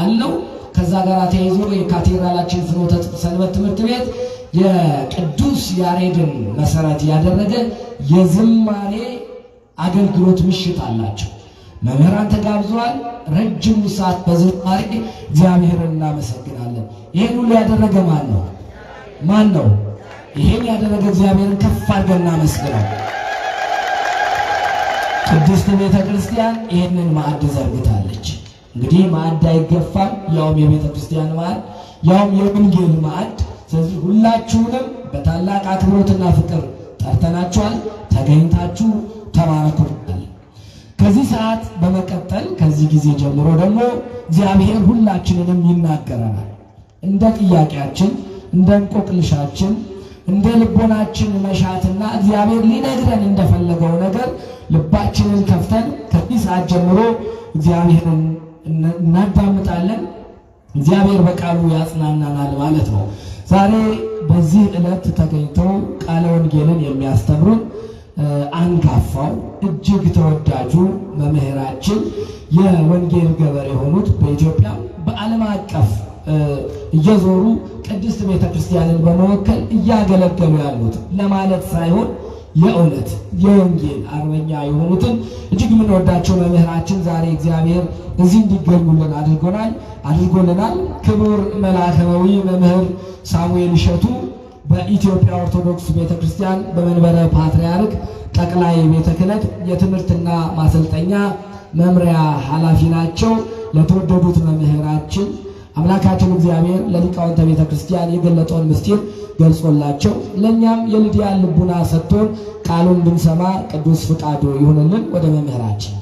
በዓል ነው። ከዛ ጋር ተያይዞ የካቴድራላችን ፍኖተ ሰንበት ትምህርት ቤት የቅዱስ ያሬድን መሰረት ያደረገ የዝማሬ አገልግሎት ምሽት አላቸው። መምህራን ተጋብዘዋል። ረጅም ሰዓት በዝማሬ እግዚአብሔርን እናመሰግናለን። ይሄን ሁሉ ያደረገ ማን ነው? ማን ነው? ይሄን ያደረገ እግዚአብሔርን ከፍ አድርገን እናመስግነው። ቅድስት ቤተ ክርስቲያን ይሄንን ማዕድ ዘርግታለች። እንግዲህ ማዕድ አይገፋም፣ ያውም የቤተ ክርስቲያን ማዕድ፣ ያውም የወንጌል ማዕድ። ስለዚህ ሁላችሁንም በታላቅ አክብሮትና ፍቅር ጠርተናችኋል። ተገኝታችሁ ተባረኩ። ከዚህ ሰዓት በመቀጠል ከዚህ ጊዜ ጀምሮ ደግሞ እግዚአብሔር ሁላችንንም ይናገረናል። እንደ ጥያቄያችን፣ እንደ እንቆቅልሻችን፣ እንደ ልቦናችን መሻትና እግዚአብሔር ሊነግረን እንደፈለገው ነገር ልባችንን ከፍተን ከዚህ ሰዓት ጀምሮ እግዚአብሔርን እናዳምጣለን። እግዚአብሔር በቃሉ ያጽናናናል ማለት ነው። ዛሬ በዚህ ዕለት ተገኝተው ቃለ ወንጌልን የሚያስተምሩን አንጋፋው እጅግ ተወዳጁ መምህራችን የወንጌል ገበሬ የሆኑት በኢትዮጵያ በዓለም አቀፍ እየዞሩ ቅድስት ቤተ ክርስቲያንን በመወከል እያገለገሉ ያሉት ለማለት ሳይሆን የእውነት የወንጌል አርበኛ የሆኑትን እጅግ የምንወዳቸው መምህራችን ዛሬ እግዚአብሔር እዚህ እንዲገኙልን አድርጎልናል። ክቡር መልአከዊ መምህር ሳሙኤል እሸቱ በኢትዮጵያ ኦርቶዶክስ ቤተክርስቲያን በመንበረ ፓትርያርክ ጠቅላይ ቤተ ክህነት የትምህርትና ማሰልጠኛ መምሪያ ኃላፊ ናቸው። ለተወደዱት መምህራችን አምላካችን እግዚአብሔር ለሊቃውንተ ቤተ ክርስቲያን የገለጠውን ምስጢር ገልጾላቸው ለእኛም የልድያን ልቡና ሰጥቶን ቃሉን እንድንሰማ ቅዱስ ፍቃዱ ይሁንልን። ወደ መምህራችን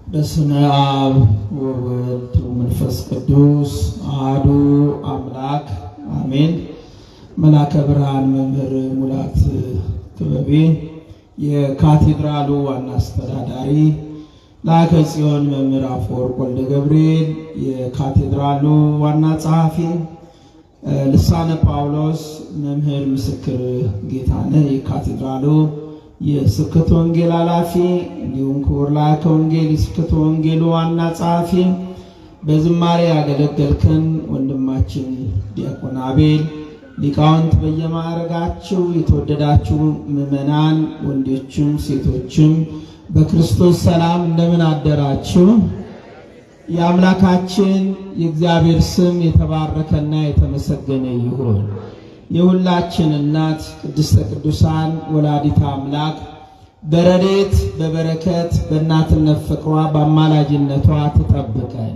በስመ አብ ወወልድ ወመንፈስ ቅዱስ አሐዱ አምላክ አሜን። መልአከ ብርሃን መምህር ሙላት ክበቤ የካቴድራሉ ዋና አስተዳዳሪ፣ ላከ ጽዮን መምህር አፈወርቅ ወልደ ገብርኤል የካቴድራሉ ዋና ጸሐፊ፣ ልሳነ ጳውሎስ መምህር ምስክር ጌታነህ የካቴድራሉ የስብከተ ወንጌል ኃላፊ፣ እንዲሁም ክቡር ላከ ወንጌል የስብከተ ወንጌሉ ዋና ጸሐፊ፣ በዝማሬ ያገለገልከን ወንድማችን ዲያቆን አቤል፣ ሊቃውንት በየማዕረጋችሁ የተወደዳችሁ ምዕመናን ወንዶችም ሴቶችም በክርስቶስ ሰላም እንደምን አደራችሁ? የአምላካችን የእግዚአብሔር ስም የተባረከና የተመሰገነ ይሁን። የሁላችን እናት ቅድስተ ቅዱሳን ወላዲተ አምላክ በረድኤት በበረከት በእናትነት ፍቅሯ በአማላጅነቷ ትጠብቀን።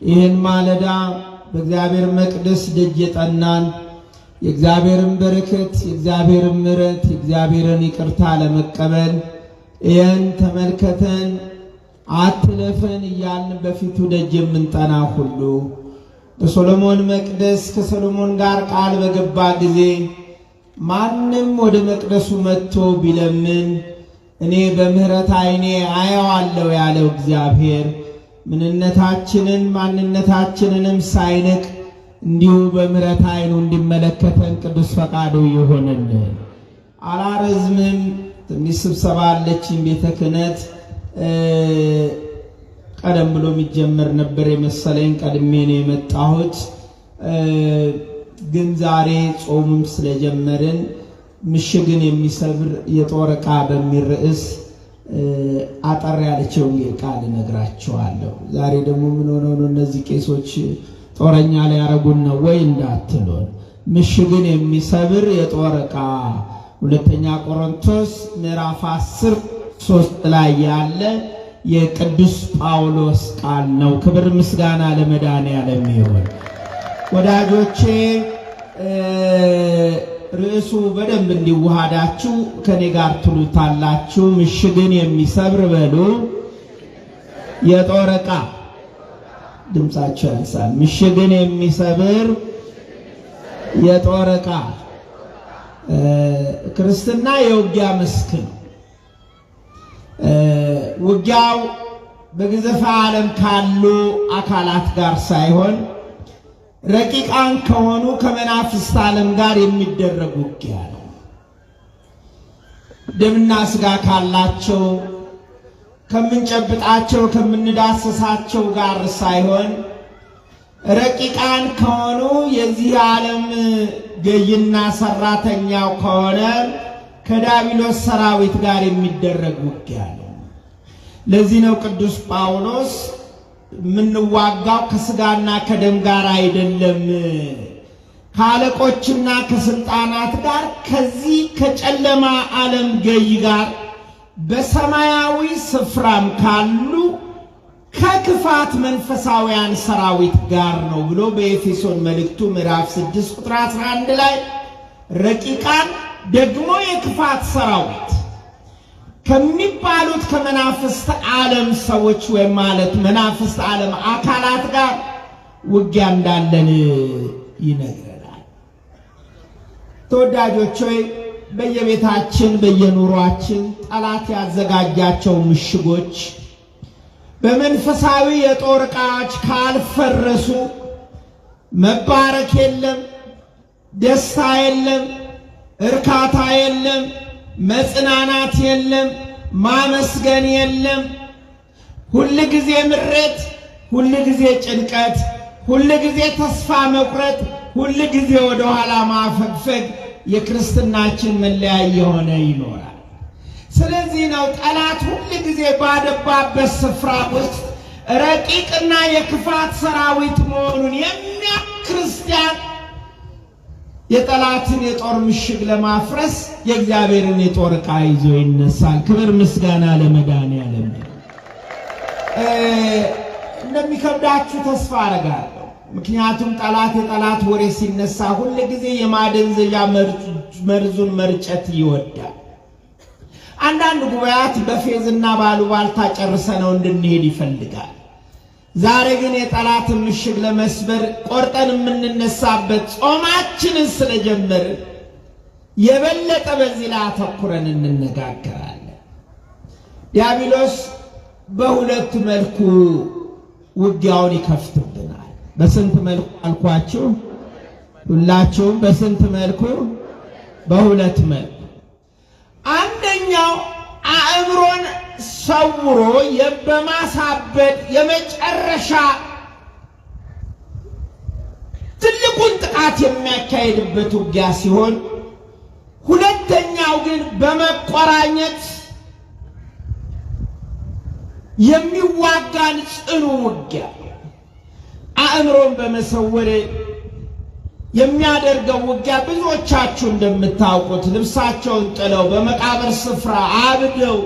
ይህን ማለዳ በእግዚአብሔር መቅደስ ደጅ የጠናን የእግዚአብሔርን በረከት የእግዚአብሔርን ምሕረት የእግዚአብሔርን ይቅርታ ለመቀበል ይህን ተመልከተን አትለፈን እያልን በፊቱ ደጅ የምንጠና ሁሉ በሶሎሞን መቅደስ ከሶሎሞን ጋር ቃል በገባ ጊዜ ማንም ወደ መቅደሱ መጥቶ ቢለምን እኔ በምህረት ዓይኔ አየዋለሁ ያለው እግዚአብሔር ምንነታችንን ማንነታችንንም ሳይንቅ እንዲሁ በምህረት ዓይኑ እንዲመለከተን ቅዱስ ፈቃዱ ይሁንልን። አላረዝምም። ትንሽ ስብሰባ አለችኝ ቤተ ክህነት ቀደም ብሎ የሚጀመር ነበር የመሰለኝ። ቀድሜ ነው የመጣሁት። ግን ዛሬ ጾሙም ስለጀመርን ምሽግን የሚሰብር የጦር ዕቃ በሚል ርዕስ አጠር ያለች ወንጌል ቃል እነግራችኋለሁ። ዛሬ ደግሞ ምን ሆነው ነው እነዚህ ቄሶች ጦረኛ ላይ ያረጉን ነው ወይ እንዳትሉን፣ ምሽግን የሚሰብር የጦር ዕቃ ሁለተኛ ቆሮንቶስ ምዕራፍ 10:3 ላይ ያለ የቅዱስ ጳውሎስ ቃል ነው። ክብር ምስጋና ለመድኃኔዓለም ይሁን። ወዳጆቼ ርዕሱ በደንብ እንዲዋሃዳችሁ ከኔ ጋር ትሉታላችሁ። ምሽግን የሚሰብር በሉ የጦር ዕቃ። ድምጻችሁ ያንሳል። ምሽግን የሚሰብር የጦር ዕቃ። ክርስትና የውጊያ መስክ ነው። ውጊያው በግዘፈ ዓለም ካሉ አካላት ጋር ሳይሆን ረቂቃን ከሆኑ ከመናፍስት ዓለም ጋር የሚደረግ ውጊያ ነው። ደምና ሥጋ ካላቸው ከምንጨብጣቸው ከምንዳሰሳቸው ጋር ሳይሆን ረቂቃን ከሆኑ የዚህ ዓለም ገይና ሰራተኛው ከሆነ ከዲያብሎስ ሰራዊት ጋር የሚደረግ ውጊያ ነው። ለዚህ ነው ቅዱስ ጳውሎስ ምንዋጋው ከሥጋና ከደም ጋር አይደለም፣ ከአለቆችና ከስልጣናት ጋር ከዚህ ከጨለማ ዓለም ገይ ጋር በሰማያዊ ስፍራም ካሉ ከክፋት መንፈሳውያን ሰራዊት ጋር ነው ብሎ በኤፌሶን መልእክቱ ምዕራፍ 6 ቁጥር 11 ላይ ረቂቃን ደግሞ የክፋት ሰራዊት ከሚባሉት ከመናፍስት ዓለም ሰዎች ወይም ማለት መናፍስት ዓለም አካላት ጋር ውጊያ እንዳለን ይነግረናል። ተወዳጆች ሆይ በየቤታችን በየኑሯችን ጠላት ያዘጋጃቸው ምሽጎች በመንፈሳዊ የጦር ዕቃዎች ካልፈረሱ መባረክ የለም፣ ደስታ የለም፣ እርካታ የለም፣ መጽናናት የለም፣ ማመስገን የለም። ሁል ጊዜ ምሬት፣ ሁል ጊዜ ጭንቀት፣ ሁል ጊዜ ተስፋ መቁረጥ፣ ሁል ጊዜ ወደ ኋላ ማፈግፈግ የክርስትናችን መለያ የሆነ ይኖራል። ስለዚህ ነው ጠላት ሁል ጊዜ ባደባበት ስፍራ ውስጥ ረቂቅና የክፋት ሰራዊት መሆኑን የሚያውቅ ክርስቲያን የጠላትን የጦር ምሽግ ለማፍረስ የእግዚአብሔርን የጦር ዕቃ ይዞ ይነሳል። ክብር ምስጋና ለመድኃኔዓለም። እንደሚከብዳችሁ ተስፋ አደርጋለሁ። ምክንያቱም የጠላት ወሬ ሲነሳ ሁል ጊዜ የማደንዘዣ መርዙን መርጨት ይወዳል። አንዳንድ ጉባኤያት በፌዝና ባሉባልታ ጨርሰነው እንድንሄድ ይፈልጋል። ዛሬ ግን የጠላትን ምሽግ ለመስበር ቆርጠን የምንነሳበት ጾማችንን ስለጀመርን የበለጠ በዚህ ላይ አተኩረን እንነጋገራለን። ዲያብሎስ በሁለት መልኩ ውጊያውን ይከፍትብናል። በስንት መልኩ አልኳችሁ? ሁላችሁም በስንት መልኩ? በሁለት መልኩ። አንደኛው አእምሮን ሰውሮ በማሳበድ የመጨረሻ ትልቁን ጥቃት የሚያካሂድበት ውጊያ ሲሆን፣ ሁለተኛው ግን በመቆራኘት የሚዋጋን ጽኑ ውጊያ አእምሮን በመሰወር የሚያደርገው ውጊያ ብዙዎቻችሁ እንደምታውቁት ልብሳቸውን ጥለው በመቃብር ስፍራ አብደው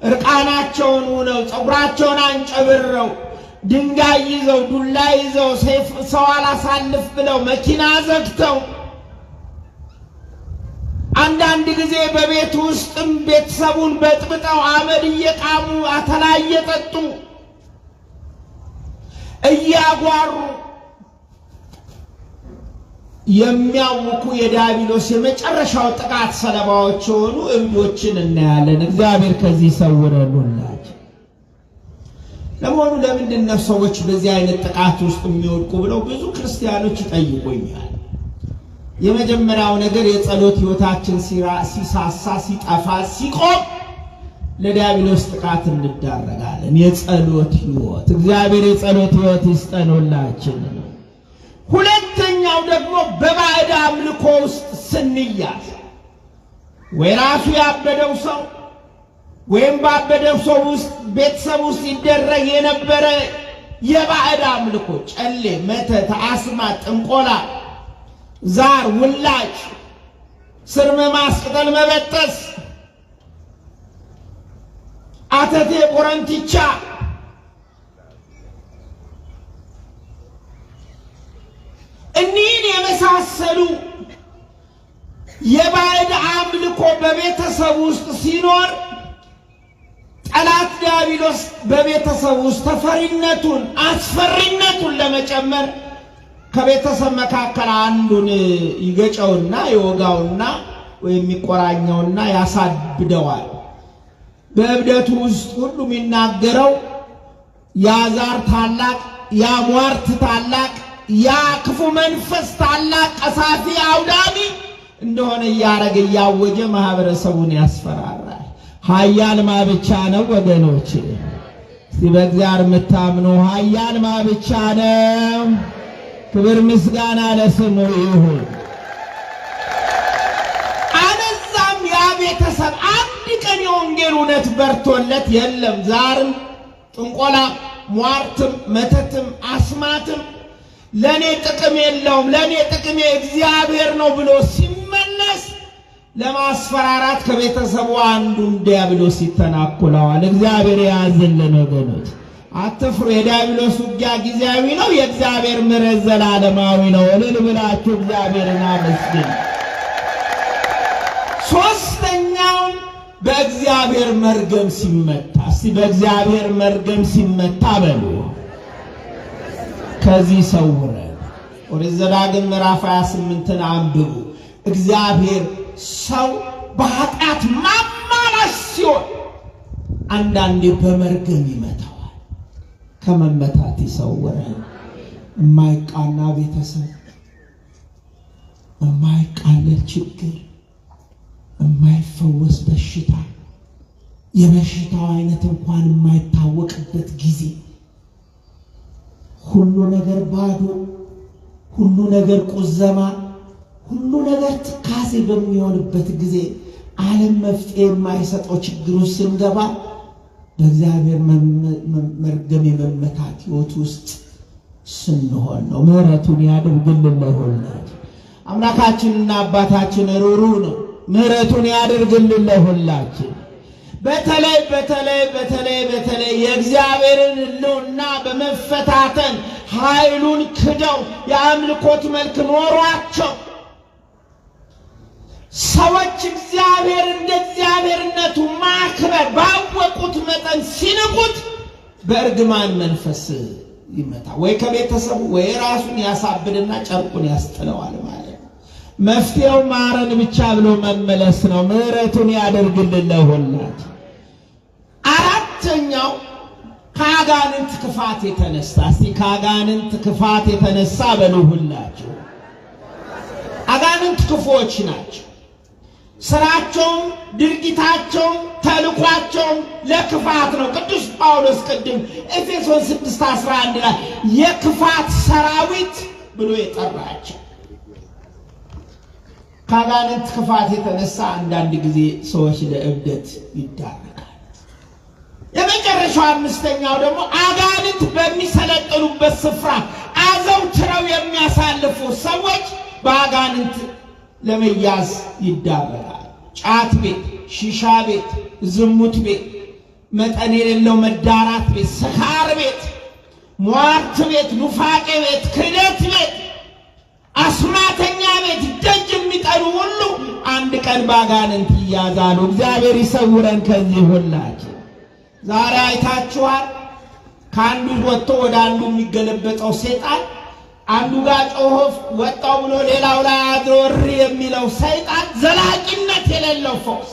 እርቃናቸውን ሆነው ፀጉራቸውን አንጨብረው ድንጋይ ይዘው ዱላ ይዘው ሰው አላሳልፍ ብለው መኪና ዘግተው አንዳንድ ጊዜ በቤት ውስጥም ቤተሰቡን በጥብጠው አመድ እየቃሙ አተላ እየጠጡ እያጓሩ የሚያውኩ የዲያብሎስ የመጨረሻው ጥቃት ሰለባዎች የሆኑ እብዶችን እናያለን። እግዚአብሔር ከዚህ ይሰውረንላችሁ። ለመሆኑ ለምንድን ነው ሰዎች በዚህ አይነት ጥቃት ውስጥ የሚወድቁ ብለው ብዙ ክርስቲያኖች ይጠይቁኛል። የመጀመሪያው ነገር የጸሎት ሕይወታችን ሲሳሳ ሲጠፋ ሲቆም ለዲያብሎስ ጥቃት እንዳረጋለን። የጸሎት ሕይወት እግዚአብሔር የጸሎት ሕይወት ይስጠንላችሁ። ሁለተኛው ደግሞ በባዕድ አምልኮ ውስጥ ስንያዝ ወይ ራሱ ያበደው ሰው ወይም ባበደው ሰው ውስጥ ቤተሰብ ውስጥ ይደረግ የነበረ የባዕድ አምልኮ ጨሌ፣ መተት፣ አስማት፣ ጥንቆላ፣ ዛር፣ ውላጅ፣ ስር መማስ፣ ቅጠል መበጠስ፣ አተቴ፣ ቆረንቲቻ እኒህን የመሳሰሉ የባዕድ አምልኮ በቤተሰብ ውስጥ ሲኖር ጠላት ዲያብሎስ በቤተሰብ ውስጥ ተፈሪነቱን አስፈሪነቱን ለመጨመር ከቤተሰብ መካከል አንዱን ይገጨውና ይወጋውና ወይም ይቆራኘውና ያሳብደዋል። በእብደቱ ውስጥ ሁሉ የሚናገረው ያ ዛር ታላቅ፣ ያ ሟርት ታላቅ፣ ያ ክፉ መንፈስ ታላቅ ቀሳፊ አውዳሚ እንደሆነ እያረገ እያወጀ ማህበረሰቡን ያስፈራራል። ኃያል ማን ብቻ ነው ወገኖች? እስቲ በእግዚአብሔር የምታምኑ ኃያል ማን ብቻ ነው? ክብር ምስጋና ለስሙ ይሁን። አነዛም ያ ቤተሰብ አንድ ቀን የወንጌል እውነት በርቶለት የለም ዛርም ጥንቆላ ሟርትም መተትም አስማትም ለኔ ጥቅም የለውም ለኔ ጥቅም እግዚአብሔር ነው ብሎ ሲመለስ ለማስፈራራት ከቤተሰቡ አንዱ ዲያብሎስ ይተናኮለዋል። እግዚአብሔር ያዝልን ወገኖች፣ አትፍሩ። የዲያብሎስ ውጊያ ጊዜያዊ ነው፣ የእግዚአብሔር ምሕረት ዘላለማዊ ነው። እልል ብላችሁ እግዚአብሔርን አመስግኑ። ሶስተኛው በእግዚአብሔር መርገም ሲመታ፣ እስቲ በእግዚአብሔር መርገም ሲመታ በሉ። ከዚህ ሰውረን። ኦሪት ዘዳግም ምዕራፍ 28ን አንብቡ። እግዚአብሔር ሰው በኃጢአት ማማላስ ሲሆን አንዳንዴ በመርገም ይመታዋል። ከመመታት ይሰውረን። የማይቃና ቤተሰብ፣ የማይቃለል ችግር፣ የማይፈወስ በሽታ፣ የበሽታው አይነት እንኳን የማይታወቅበት ጊዜ፣ ሁሉ ነገር ባዶ፣ ሁሉ ነገር ቁዘማ፣ ሁሉ ነገር ትካዜ በሚሆንበት ጊዜ ዓለም መፍትሄ የማይሰጠው ችግር ውስጥ ስንገባ በእግዚአብሔር መርገም የመመታት ሕይወት ውስጥ ስንሆን ነው። ምሕረቱን ያድርግልን ለሁላችን። አምላካችንና አባታችን ሩህሩህ ነው። ምሕረቱን ያድርግልን ለሁላችን። በተለይ በተለይ በተለይ በተለይ የእግዚአብሔርን ሕልውና በመፈታተን ኃይሉን ክደው የአምልኮት መልክ ኖሯቸው ሰዎች እግዚአብሔር እንደ እግዚአብሔርነቱ ማክበር ባወቁት መጠን ሲንቁት በእርግማን መንፈስ ይመታ ወይ ከቤተሰቡ ወይ ራሱን ያሳብድና ጨርቁን ያስጥለዋል ማለት ነው። መፍትሄው ማረን ብቻ ብሎ መመለስ ነው። ምሕረቱን ያደርግልን ለሁላችን። አራተኛው ከአጋንንት ክፋት የተነሳ፣ እስቲ ከአጋንንት ክፋት የተነሳ በሉ ሁላችሁ። አጋንንት ክፉዎች ናቸው። ስራቸውም ድርጊታቸውም ተልኳቸውም ለክፋት ነው። ቅዱስ ጳውሎስ ቅድም ኤፌሶን 6:11 ላይ የክፋት ሰራዊት ብሎ የጠራቸው። ከአጋንንት ክፋት የተነሳ አንዳንድ ጊዜ ሰዎች ለእብደት ይዳረጋል። የመጨረሻው አምስተኛው ደግሞ አጋንንት በሚሰለጥኑበት ስፍራ አዘውትረው የሚያሳልፉ ሰዎች በአጋንንት ለመያዝ ይዳረጋል። ጫት ቤት፣ ሺሻ ቤት፣ ዝሙት ቤት፣ መጠን የሌለው መዳራት ቤት፣ ስካር ቤት፣ ሟርት ቤት፣ ኑፋቄ ቤት፣ ክህደት ቤት፣ አስማተኛ ቤት ደጅ የሚጠሩ ሁሉ አንድ ቀን በአጋንንት ይያዛሉ። እግዚአብሔር ይሰውረን ከዚህ ሁላችን። ዛሬ አይታችኋል። ከአንዱ ወጥቶ ወደ አንዱ የሚገለበጠው ሰይጣን፣ አንዱ ጋር ጮሆ ወጣው ብሎ ሌላው ላይ አድሮ እሪ የሚለው ሰይጣን ዘላቂነት የሌለው ፈውስ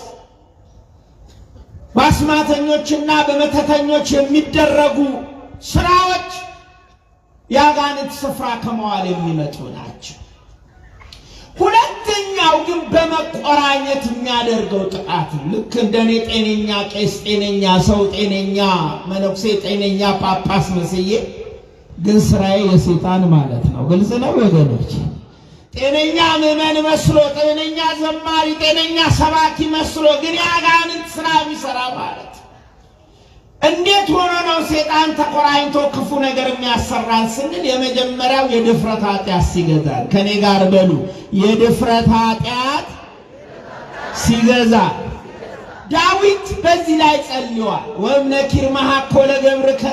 በአስማተኞችና በመተተኞች የሚደረጉ ስራዎች የአጋንንት ስፍራ ከመዋል የሚመጡ ናቸው። ሁለተኛው ግን በመቆራኘት የሚያደርገው ጥቃት ልክ እንደኔ ጤነኛ ቄስ፣ ጤነኛ ሰው፣ ጤነኛ መነኩሴ፣ ጤነኛ ጳጳስ መስዬ ግን ስራዬ የሰይጣን ማለት ነው። ግልጽ ነው ወገኖች። ጤነኛ ምዕመን መስሎ፣ ጤነኛ ዘማሪ፣ ጤነኛ ሰባኪ መስሎ ግን የአጋንንት ስራ የሚሰራ ማለት እንዴት ሆኖ ነው ሰይጣን ተቆራኝቶ ክፉ ነገር የሚያሰራን ስንል የመጀመሪያው የድፍረት ኃጢአት ሲገዛል። ከኔ ጋር በሉ የድፍረት ኃጢአት ሲገዛ። ዳዊት በዚህ ላይ ጸልዮአል። ወእምነኪር መሐኮለ ገብርከ፣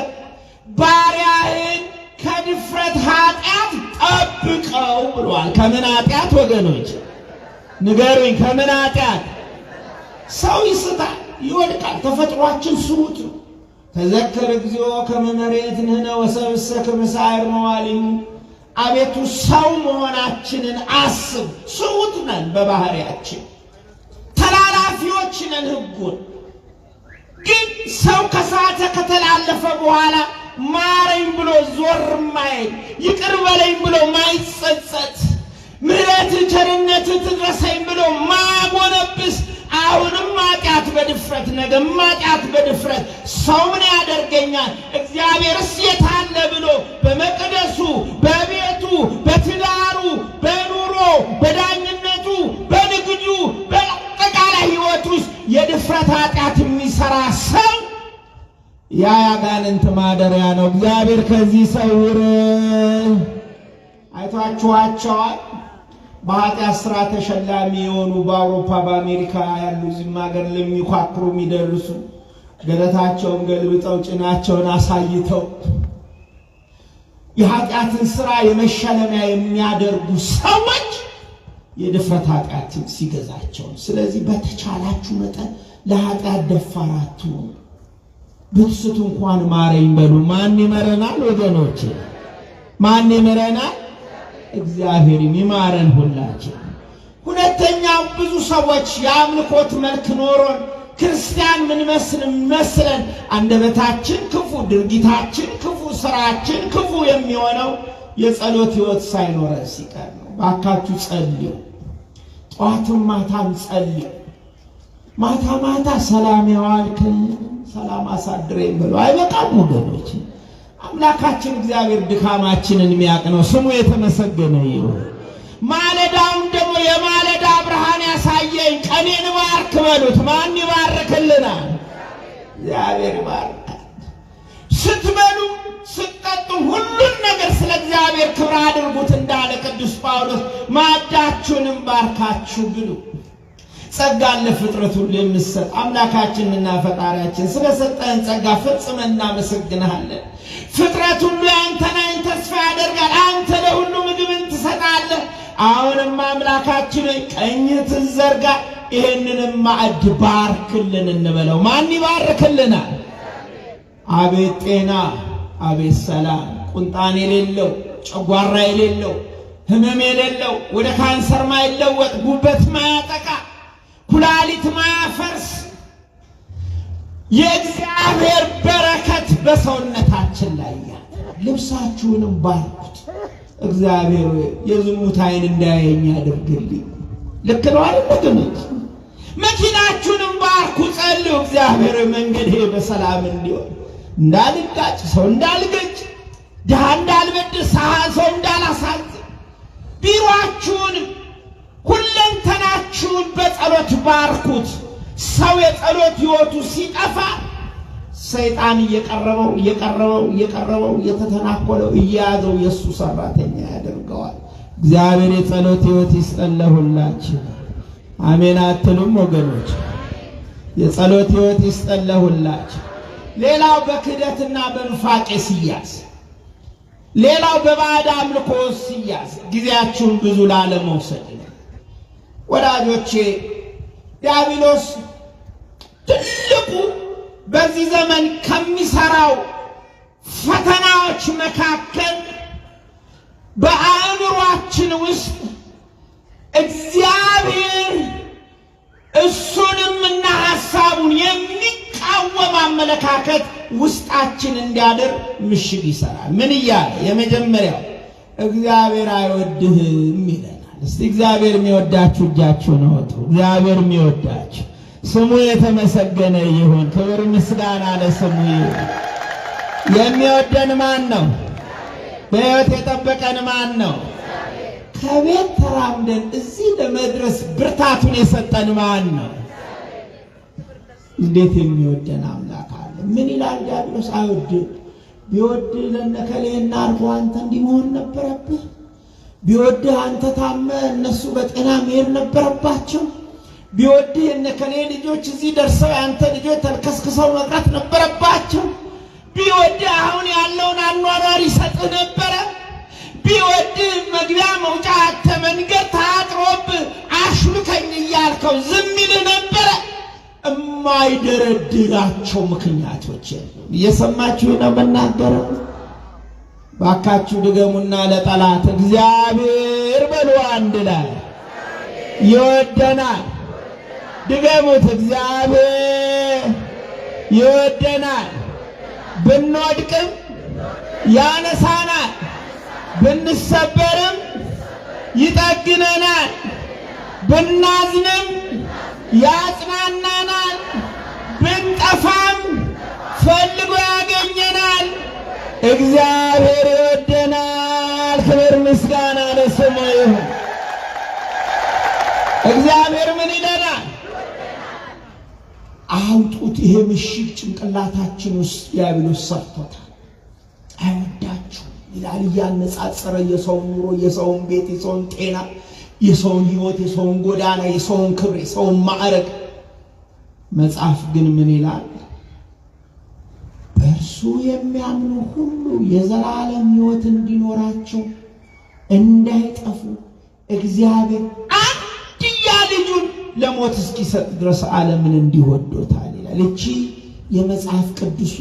ባሪያህን ከድፍረት ኃጢአት ጠብቀው ብሏል። ከምን ኃጢአት ወገኖች ንገሩኝ? ከምን ኃጢአት? ሰው ይስታል፣ ይወድቃል። ተፈጥሯችን ስሁት ነው። ተዘከር እግዚኦ ከመ መሬት ንሕነ ወሰብእሰ ከመ ሳዕር መዋዕሊሁ። አቤቱ ሰው መሆናችንን አስብ። ስሁት ነን፣ በባህሪያችን ተላላፊዎች ነን ሕጉን። ግን ሰው ከሳተ ከተላለፈ በኋላ ማረኝ ብሎ ዞር ማይል ይቅር በለኝ ብሎ ማይጸጸት ምሕረት ቸርነት ትድረሰኝ ብሎ ማጎነብስ አሁንም ኃጢአት በድፍረት ነገም ኃጢአት በድፍረት ሰው ምን ያደርገኛል እግዚአብሔርስ የት አለ ብሎ በመቅደሱ በቤቱ በትዳሩ በኑሮ በዳኝነቱ በንግዱ በአጠቃላይ ሕይወት ውስጥ የድፍረት ኃጢአት የሚሰራ ሰው ያ ያጋንንት ማደሪያ ነው። እግዚአብሔር ከዚህ ሰውር። አይቷችኋቸዋል። በኃጢአት ሥራ ተሸላሚ የሆኑ በአውሮፓ በአሜሪካ ያሉ እዚህም ሀገር ለሚኳክሩ የሚደርሱ ገለታቸውን ገልብጠው ጭናቸውን አሳይተው የኃጢአትን ሥራ የመሸለሚያ የሚያደርጉ ሰዎች የድፍረት ኃጢአትን ሲገዛቸው። ስለዚህ በተቻላችሁ መጠን ለኃጢአት ደፋር አትሁኑ። ብትስቱ እንኳን ማረኝ በሉ። ማን ይመረናል ወገኖች? ማን ይመረናል? እግዚአብሔር ይማረን ሁላችን። ሁለተኛው ብዙ ሰዎች የአምልኮት መልክ ኖሮን ክርስቲያን ምን መስለን አንደበታችን ክፉ፣ ድርጊታችን ክፉ፣ ስራችን ክፉ የሚሆነው የጸሎት ሕይወት ሳይኖረን ሲቀር ነው። ባካችሁ ጸልዩ። ጠዋትም ማታም ጸልዩ። ማታ ማታ ሰላም ያዋልክን ሰላም አሳድረኝ ብሎ አይበቃም ወገኖች? አምላካችን እግዚአብሔር ድካማችንን የሚያውቅ ነው። ስሙ የተመሰገነ ይሁን። ማለዳውን ደግሞ የማለዳ ብርሃን ያሳየኝ ቀኔን ባርክ በሉት። ማን ይባርክልናል? እግዚአብሔር ይባርካል። ስትበሉ ስትጠጡ ሁሉን ነገር ስለ እግዚአብሔር ክብር አድርጉት እንዳለ ቅዱስ ጳውሎስ ማዕዳችሁንም ባርካችሁ ብሉ። ጸጋን ለፍጥረት ሁሉ የምትሰጥ አምላካችንና ፈጣሪያችን ስለሰጠን ጸጋ ፈጽመን እናመሰግንሃለን። ፍጥረት ሁሉ ያንተን ዓይን ተስፋ ያደርጋል። አንተ ለሁሉ ምግብን ትሰጣለህ። አሁንም አምላካችን ቀኝህ ትዘርጋ፣ ይህንንም ማዕድ ባርክልን እንበለው። ማን ይባርክልናል? አቤት ጤና፣ አቤት ሰላም፣ ቁንጣን የሌለው ጨጓራ የሌለው ህመም የሌለው ወደ ካንሰር ማይለወጥ ጉበት ማያጠቃ ኩላሊት ማያፈርስ የእግዚአብሔር በረከት በሰውነታችን ላይ ያለ። ልብሳችሁንም ባርኩት። እግዚአብሔር የዝሙት ዓይን እንዳያየኝ ያድርግልኝ። ልክ ነው አይደል? መኪናችሁንም ባርኩ፣ ጸልዩ። እግዚአብሔር መንገዴ በሰላም እንዲሆን፣ እንዳልጋጭ፣ ሰው እንዳልገጭ፣ ድሃ እንዳልበድል፣ ሰው እንዳላሳዝን፣ ቢሮአችሁንም ሁለንተናችሁን በጸሎት ባርኩት። ሰው የጸሎት ሕይወቱ ሲጠፋ ሰይጣን እየቀረበው እየተተናኮለው እያያዘው የእሱ ሰራተኛ ያደርገዋል። እግዚአብሔር የጸሎት ሕይወት ይስጠን ለሁላችን። አሜን አትሉም ወገኖች? የጸሎት ሕይወት ይስጠን ለሁላችን። ሌላው በክህደትና በኑፋቄ ሲያዝ፣ ሌላው በባዕድ አምልኮ ሲያዝ ጊዜያችሁን ብዙ ላለመውሰድ ወዳጆቼ፣ ዲያብሎስ ትልቁ በዚህ ዘመን ከሚሰራው ፈተናዎች መካከል በአእምሯችን ውስጥ እግዚአብሔር እሱንምና ሐሳቡን የሚቃወም አመለካከት ውስጣችን እንዲያደር ምሽግ ይሰራል። ምን እያለ? የመጀመሪያው እግዚአብሔር አይወድህም ይላል። እስቲ እግዚአብሔር የሚወዳችሁ እጃችሁን አውጡ። እግዚአብሔር የሚወዳችሁ ስሙ የተመሰገነ ይሁን። ክብር ምስጋና ለስሙ ይሁን። የሚወደን ማን ነው? በሕይወት የጠበቀን ማን ነው? ከቤት ተራምደን እዚህ ለመድረስ ብርታቱን የሰጠን ማን ነው? እንዴት የሚወደን አምላክ አለ! ምን ይላል ዲያብሎስ? አይወድም። ቢወድህ ለነከሌና አርጎ አንተ እንዲህ መሆን ነበረብህ። ቢወድህ አንተ ታመ እነሱ በጤና መሄድ ነበረባቸው። ቢወድህ የነከሌ ልጆች እዚህ ደርሰው ያንተ ልጆች ተልከስክሰው መቅረት ነበረባቸው። ቢወድህ አሁን ያለውን አኗኗር ይሰጥህ ነበረ። ቢወድህ መግቢያ መውጫ አተ መንገድ ታጥሮብህ አሽሉከኝ እያልከው ዝም ይልህ ነበረ። የማይደረድራቸው ምክንያቶች የሉም። እየሰማችሁ ነው የምናገረው? ባካችሁ ድገሙና ለጠላት እግዚአብሔር በሉ አንድ ላይ ይወደናል። ድገሙት። እግዚአብሔር ይወደናል። ብንወድቅም ያነሳናል፣ ብንሰበርም ይጠግነናል፣ ብናዝንም ያጽናናናል፣ ብንጠፋም ፈልጎ ያገኘናል። እግዚአብሔር ይወደናል። ክብር ምስጋና ለስሙ ይሁን። እግዚአብሔር ምን ይለናል? አውጡት። ይሄ ምሽግ ጭንቅላታችን ውስጥ ዲያብሎስ ሰርቶታል። አይወዳችሁም ይላል እያነጻጸረ የሰውን ኑሮ፣ የሰውን ቤት፣ የሰውን ጤና፣ የሰውን ሕይወት፣ የሰውን ጎዳና፣ የሰውን ክብር፣ የሰውን ማዕረግ። መጽሐፍ ግን ምን ይላል? በእርሱ የሚያምኑ ሁሉ የዘላለም ሕይወት እንዲኖራቸው እንዳይጠፉ እግዚአብሔር አንድያ ልጁን ለሞት እስኪሰጥ ድረስ ዓለምን እንዲወዶታል ይላል። እቺ የመጽሐፍ ቅዱሱ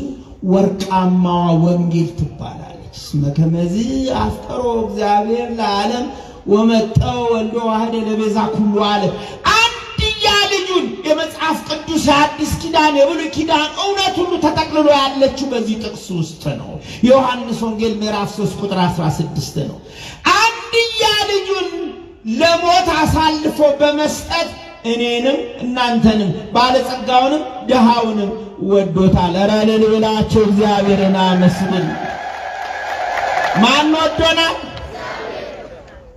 ወርቃማዋ ወንጌል ትባላለች። እስመ ከመዝ አፍቀሮ እግዚአብሔር ለዓለም ወመጠው ወልዶ ዋህደ ለቤዛ ኩሉ ዓለም። አንድያ ልጁን የመጽሐፍ ቅዱስ የአዲስ ኪዳን የብሉይ ኪዳን እውነት ሁሉ ተጠቅልሎ ያለችው በዚህ ጥቅስ ውስጥ ነው። ዮሐንስ ወንጌል ምዕራፍ 3 ቁጥር 16 ነው። አንድያ ልጁን ለሞት አሳልፎ በመስጠት እኔንም እናንተንም ባለጸጋውንም ድሃውንም ወዶታል። ኧረ እልል ብላችሁ እግዚአብሔርን አመስግኑ። ማን ወዶናል?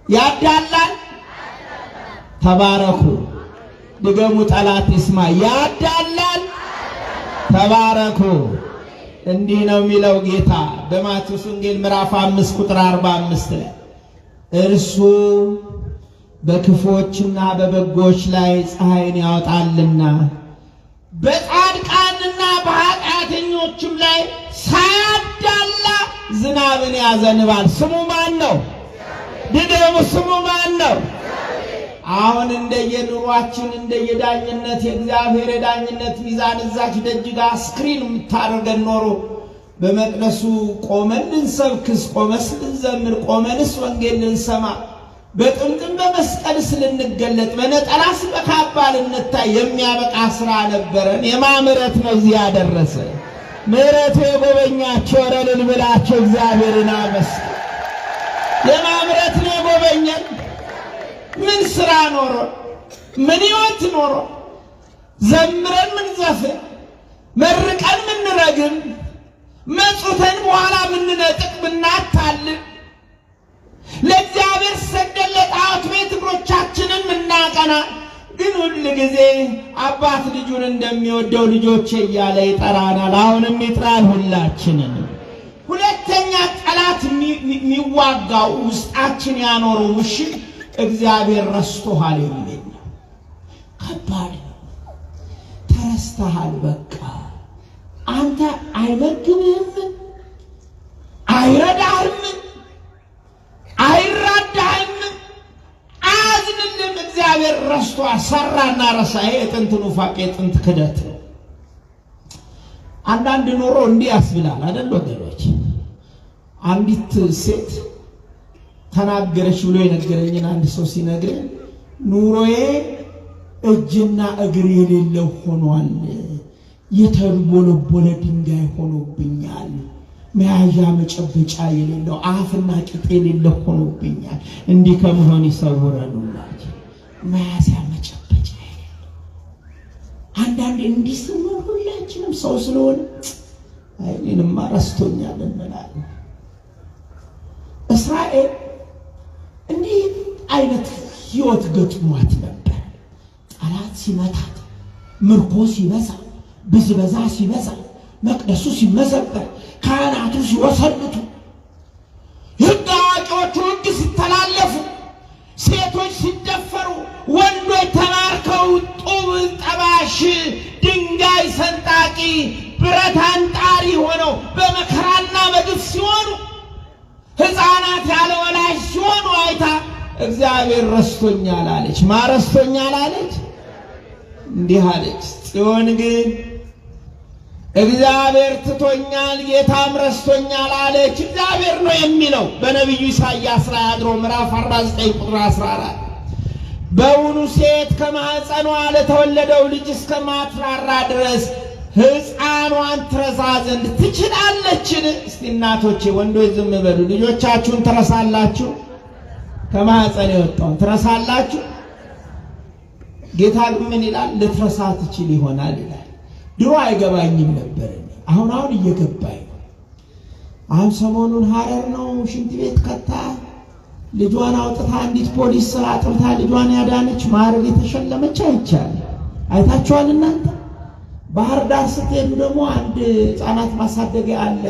ያዳላል? ተባረኩ። ድገሙ፣ ጠላት ይስማ። ያዳላል? ተባረኩ። እንዲህ ነው የሚለው ጌታ በማቴዎስ ወንጌል ምዕራፍ 5 ቁጥር 45 ላይ እርሱ በክፎችና በበጎች ላይ ፀሐይን ያወጣልና በጻድቃንና በኃጢአተኞችም ላይ ሳያዳላ ዝናብን ያዘንባል። ስሙ ማን ነው? ድገሙ፣ ስሙ ማን ነው? አሁን እንደየኑሯችን እንደየዳኝነት የእግዚአብሔር የዳኝነት ሚዛን እዛች ደጅ ጋር ስክሪን የምታደርገን ኖሮ በመቅደሱ ቆመን ልንሰብክስ፣ ቆመስ ልንዘምር፣ ቆመንስ ወንጌል ልንሰማ፣ በጥምጥም በመስቀልስ ልንገለጥ፣ በነጠላስ በካባ ልንታይ የሚያበቃ ስራ ነበረን። የማምረት ነው እዚህ ያደረሰ ምሕረቱ የጎበኛቸው። ኧረ እልል ብላቸው እግዚአብሔርን አመስግኑ። የማምረት ነው የጎበኘን። ምን ስራ ኖሮ፣ ምን ሕይወት ኖሮ፣ ዘምረን ምን ዘፍን፣ መርቀን ምን ረግም፣ መጽውተን በኋላ ምንነጥቅ ምናታልን፣ ለእግዚአብሔር ሰገደን ለጣዖት ቤት እግሮቻችንን ምናቀና፣ ግን ሁል ጊዜ አባት ልጁን እንደሚወደው ልጆቼ እያለ ይጠራናል። አሁንም ይጥራል ሁላችንን። ሁለተኛ ጠላት የሚዋጋው ውስጣችን ያኖረው ምሽግ እግዚአብሔር ረስቶሃል የሚል ነው። ከባድ ነው። ተረስተሃል። በቃ አንተ አይመግብህም፣ አይረዳህም፣ አይራዳህም፣ አያዝንልህም። እግዚአብሔር ረስቶሃል። ሰራና ረሳ። ይሄ የጥንት ኑፋቄ፣ የጥንት ክደት ነው። አንዳንድ ኑሮ እንዲህ ያስብላል አይደል ወገኖች? አንዲት ሴት ተናገረች ብሎ የነገረኝን አንድ ሰው ሲነግረኝ ኑሮዬ እጅና እግር የሌለው ሆኗል፣ የተቦለቦለ ድንጋይ ሆኖብኛል፣ መያዣ መጨበጫ የሌለው አፍና ቂጥ የሌለው ሆኖብኛል። እንዲህ ከመሆን ይሰውረኑላችሁ። መያዣ መጨበጫ የሌለው አንዳንዴ እንዲህ ስንሆን ሁላችንም ሰው ስለሆነ እኔንማ ረስቶኛል እንላለን። እስራኤል እንዲህ አይነት ሕይወት ገጥሟት ነበር። ጠላት ሲመታት፣ ምርኮ ሲበዛ፣ ብዝበዛ ሲበዛ፣ መቅደሱ ሲመዘበር፣ ካህናቱ ሲወሰልቱ፣ ሕግ አዋቂዎቹ ሕግ ሲተላለፉ፣ ሴቶች ሲደፈሩ፣ ወንዶች ተማርከው ጡብ ጠባሽ፣ ድንጋይ ሰንጣቂ፣ ብረት አንጣሪ ሆነው በመከራና በግፍ ሲሆኑ፣ ሕፃናት ያለ ወላጅ ሲሆኑ አይታ እግዚአብሔር ረስቶኛል አለች። ማ ረስቶኛል አለች? እንዲህ አለች፣ ጽዮን ግን እግዚአብሔር ትቶኛል ጌታም ረስቶኛል አለች። እግዚአብሔር ነው የሚለው በነቢዩ ኢሳይያስ ላይ አድሮ ምዕራፍ 49 ቁጥር 14 በውኑ ሴት ከማኅፀኗ ለተወለደው ልጅ እስከማትራራ ድረስ ሕፃኗን ትረሳ ዘንድ ትችላለችን? እስቲ እናቶቼ ወንዶች ዝም በሉ። ልጆቻችሁን ትረሳላችሁ? ከማህፀን የወጣውን ትረሳላችሁ? ጌታ ምን ይላል? ልትረሳ ትችል ይሆናል ይላል። ድሮ አይገባኝም ነበር፣ አሁን እየገባኝ ነው። አሁን ሰሞኑን ሐረር ነው ሽንት ቤት ከታ ልጇን አውጥታ አንዲት ፖሊስ ስራ አጥብታ ልጇን ያዳነች ማዕረግ የተሸለመች አይቻል። አይታችኋል እናንተ? ባህር ዳር ስትሄዱ ደግሞ አንድ ሕፃናት ማሳደጊያ አለ።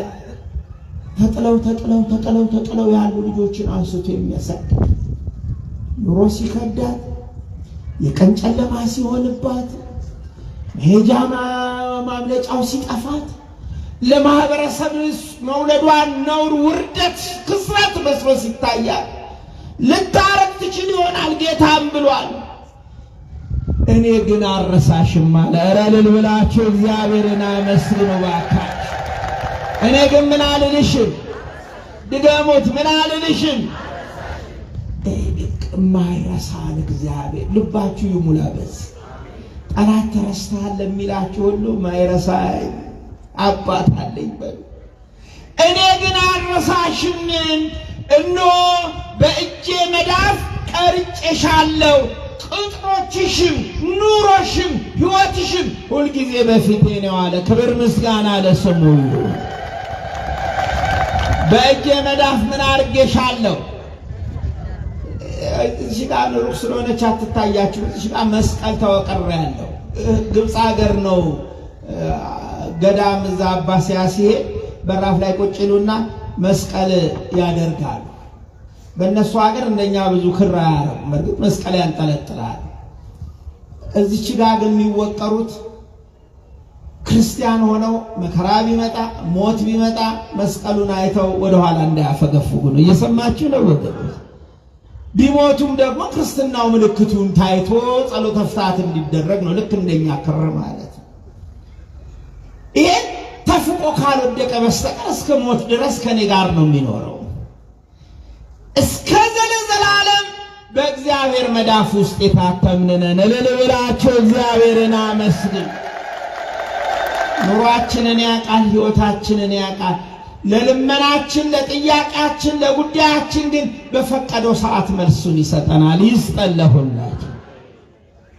ተጥለው ያሉ ልጆችን አንስቶ የሚያሳድግ ኑሮ ሲከዳት የቀን ጨለማ ሲሆንባት መሄጃ ማምለጫው ሲጠፋት ለማህበረሰብ መውለዷን ነውር፣ ውርደት፣ ክስረት መስሎ ሲታያል ልታረግ ትችል ይሆናል። ጌታም ብሏል እኔ ግን አልረሳሽም አለ። ኧረ እልል ብላችሁ እግዚአብሔርን አመስግኑ ባካችሁ። እኔ ግን ምን አልልሽም፣ ድገሙት፣ ምን አልልሽም። ማይረሳን እግዚአብሔር ልባችሁ ይሙላ። በዚህ ጠላት ተረስተሃል ለሚላችሁ ሁሉ ማይረሳይ አባት አለኝ በሉ። እኔ ግን አልረሳሽም፣ እነሆ በእጄ መዳፍ ቀርጬሻለሁ፣ ቅጥሮችሽም ኑሮሽም ሕይወትሽም ሁልጊዜ በፊቴ ነው አለ። ክብር ምስጋና ለስሙ ይሁን። በእጄ መዳፍ ምን አድርጌሻለሁ? እዚህ ጋር ሩቅ ስለሆነች አትታያችሁ። እዚህ ጋር መስቀል ተወቅሬያለሁ። ግብፅ ሀገር ነው ገዳም፣ እዛ አባሲያ ሲሄድ በራፍ ላይ ቁጭ ይሉና መስቀል ያደርጋሉ። በእነሱ ሀገር እንደኛ ብዙ ክር አያረጉም። በርግጥ መስቀል ያንጠለጥላል። እዚች ጋር ግን የሚወቀሩት ክርስቲያን ሆነው መከራ ቢመጣ ሞት ቢመጣ መስቀሉን አይተው ወደኋላ እንዳያፈገፍጉ ነው። እየሰማችሁ ነው ወገኖች? ቢሞቱም ደግሞ ክርስትናው ምልክቱን ታይቶ ጸሎተ ፍትሐት እንዲደረግ ነው። ልክ እንደኛ ክር ማለት ነው። ይሄ ተፍቆ ካልወደቀ በስተቀር እስከ ሞት ድረስ ከኔ ጋር ነው የሚኖረው። እስከ ዘላለም በእግዚአብሔር መዳፍ ውስጥ የታተምን ነን። እልል ብላችሁ እግዚአብሔርን አመስግኑ። ኑሯችንን ያውቃል፣ ሕይወታችንን ያውቃል። ለልመናችን፣ ለጥያቄያችን፣ ለጉዳያችን ግን በፈቀደው ሰዓት መልሱን ይሰጠናል። ይስጠለሁላችሁ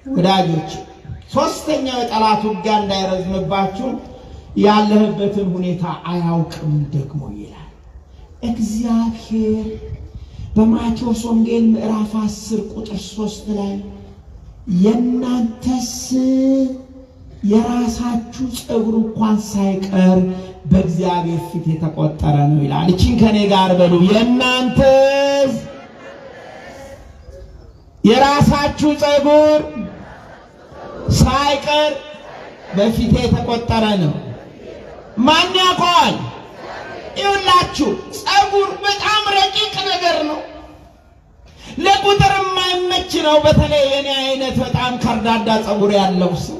ወዳጆች። ሶስተኛው የጠላት ውጊያ እንዳይረዝምባችሁ ያለህበትን ሁኔታ አያውቅም ደግሞ ይላል እግዚአብሔር በማቴዎስ ወንጌል ምዕራፍ 10 ቁጥር 3 ላይ የናንተስ የራሳችሁ ጸጉር እንኳን ሳይቀር በእግዚአብሔር ፊት የተቆጠረ ነው ይላል። እቺን ከኔ ጋር በሉ። የናንተስ የራሳችሁ ጸጉር ሳይቀር በፊት የተቆጠረ ነው። ማን ያውቀዋል? ይኸውላችሁ ጸጉር በጣም ረቂቅ ነገር ነው። ለቁጥር የማይመች ነው። በተለይ የኔ አይነት በጣም ከርዳዳ ጸጉር ያለው ሰው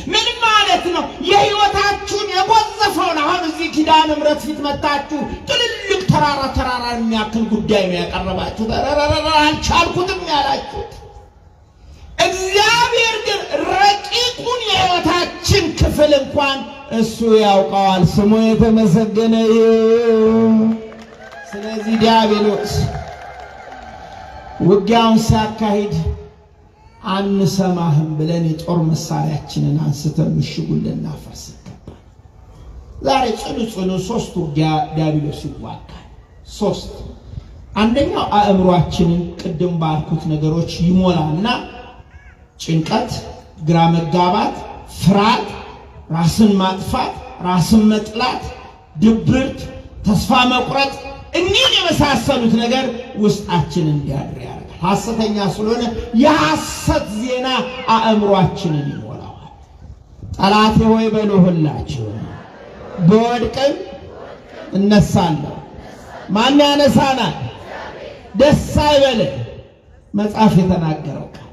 ምን ማለት ነው? የህይወታችሁን የጎዘፈውን አሁን እዚህ ኪዳነ ምሕረት ፊት መጣችሁ ትልልቅ ተራራ የሚያክል ጉዳይ ነው ያቀረባችሁ። አልቻልኩትም ያላችሁት እግዚአብሔር ግን ረቂቁን የህይወታችን ክፍል እንኳን እሱ ያውቀዋል። ስሙ የተመሰገነ ይሁን። ስለዚህ ዲያብሎስ ውጊያውን ሲያካሂድ አንሰማህም ብለን የጦር መሳሪያችንን አንስተን ምሽጉን ልናፈርስ ይገባል። ዛሬ ጽኑ 3 ውጊያ ዲያብሎስ ይዋጋል። 3 አንደኛው አእምሯችንን ቅድም ባልኩት ነገሮች ይሞላልና ጭንቀት፣ ግራ መጋባት፣ ፍርሃት፣ ራስን ማጥፋት፣ ራስን መጥላት፣ ድብርት፣ ተስፋ መቁረጥ እኒህን የመሳሰሉት ነገር ውስጣችን እንዲያድር ያደርጋል። ሐሰተኛ ስለሆነ የሐሰት ዜና አእምሯችንን ይሞላዋል። ጠላቴ ሆይ በሉ ሁላችሁ በወድቅም እነሳለሁ። ማን ያነሳናል? ደስ አይበልህ መጽሐፍ የተናገረው ቃል።